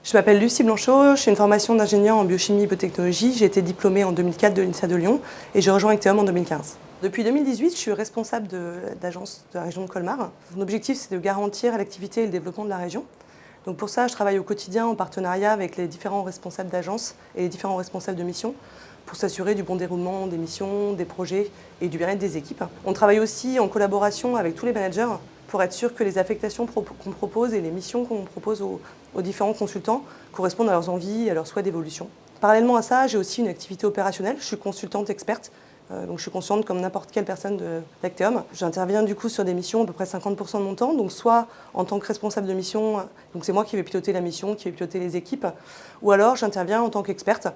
Je m'appelle Lucie Blanchot, je suis une formation d'ingénieur en biochimie et biotechnologie. J'ai été diplômée en 2004 de l'INSA de Lyon et j'ai rejoint Acteum en 2015. Depuis 2018, je suis responsable d'agence de la région de Colmar. Mon objectif, c'est de garantir l'activité et le développement de la région. Donc pour ça, je travaille au quotidien en partenariat avec les différents responsables d'agence et les différents responsables de mission pour s'assurer du bon déroulement des missions, des projets et du bien-être des équipes. On travaille aussi en collaboration avec tous les managers pour être sûr que les affectations qu'on propose et les missions qu'on propose aux différents consultants correspondent à leurs envies et à leurs souhaits d'évolution. Parallèlement à ça, j'ai aussi une activité opérationnelle. Je suis consultante experte, donc je suis consultante comme n'importe quelle personne d'Acteum. J'interviens du coup sur des missions à peu près 50% de mon temps, donc soit en tant que responsable de mission, donc c'est moi qui vais piloter la mission, qui vais piloter les équipes, ou alors j'interviens en tant qu'experte.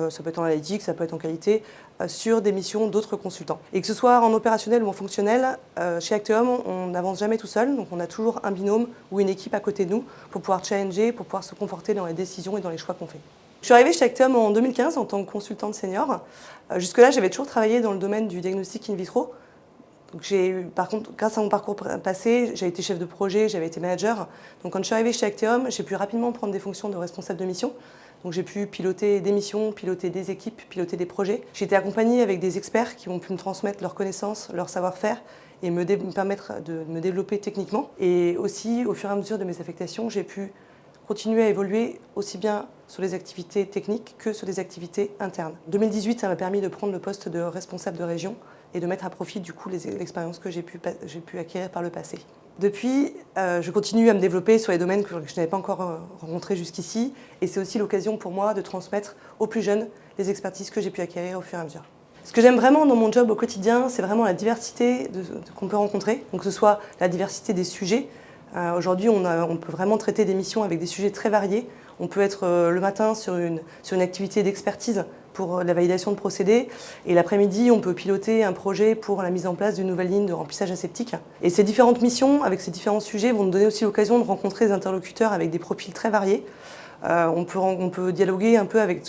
Ça peut être en analytique, ça peut être en qualité, sur des missions d'autres consultants. Et que ce soit en opérationnel ou en fonctionnel, chez Acteum, on n'avance jamais tout seul, donc on a toujours un binôme ou une équipe à côté de nous pour pouvoir challenger, pour pouvoir se conforter dans les décisions et dans les choix qu'on fait. Je suis arrivée chez Acteum en 2015 en tant que consultante senior. Jusque-là, j'avais toujours travaillé dans le domaine du diagnostic in vitro. Donc par contre, grâce à mon parcours passé, j'ai été chef de projet, j'avais été manager. Donc quand je suis arrivée chez Acteum, j'ai pu rapidement prendre des fonctions de responsable de mission. Donc j'ai pu piloter des missions, piloter des équipes, piloter des projets. J'ai été accompagnée avec des experts qui ont pu me transmettre leurs connaissances, leur savoir-faire et me permettre de me développer techniquement. Et aussi, au fur et à mesure de mes affectations, j'ai pu continuer à évoluer aussi bien sur les activités techniques que sur les activités internes. En 2018, ça m'a permis de prendre le poste de responsable de région et de mettre à profit du coup l'expérience que j'ai pu acquérir par le passé. Depuis, je continue à me développer sur les domaines que je n'avais pas encore rencontrés jusqu'ici et c'est aussi l'occasion pour moi de transmettre aux plus jeunes les expertises que j'ai pu acquérir au fur et à mesure. Ce que j'aime vraiment dans mon job au quotidien, c'est vraiment la diversité qu'on peut rencontrer, donc que ce soit la diversité des sujets. Aujourd'hui, on peut vraiment traiter des missions avec des sujets très variés. On peut être le matin sur une activité d'expertise pour la validation de procédés et l'après-midi, on peut piloter un projet pour la mise en place d'une nouvelle ligne de remplissage aseptique. Et ces différentes missions, avec ces différents sujets, vont nous donner aussi l'occasion de rencontrer des interlocuteurs avec des profils très variés. On peut dialoguer un peu avec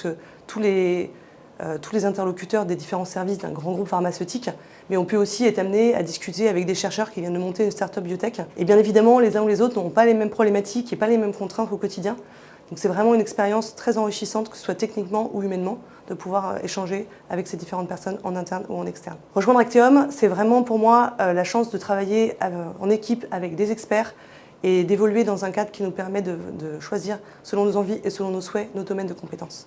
tous les interlocuteurs des différents services d'un grand groupe pharmaceutique, mais on peut aussi être amené à discuter avec des chercheurs qui viennent de monter une start-up biotech. Et bien évidemment, les uns ou les autres n'ont pas les mêmes problématiques et pas les mêmes contraintes au quotidien. Donc c'est vraiment une expérience très enrichissante, que ce soit techniquement ou humainement, de pouvoir échanger avec ces différentes personnes en interne ou en externe. Rejoindre Acteum, c'est vraiment pour moi la chance de travailler en équipe avec des experts et d'évoluer dans un cadre qui nous permet de choisir, selon nos envies et selon nos souhaits, nos domaines de compétences.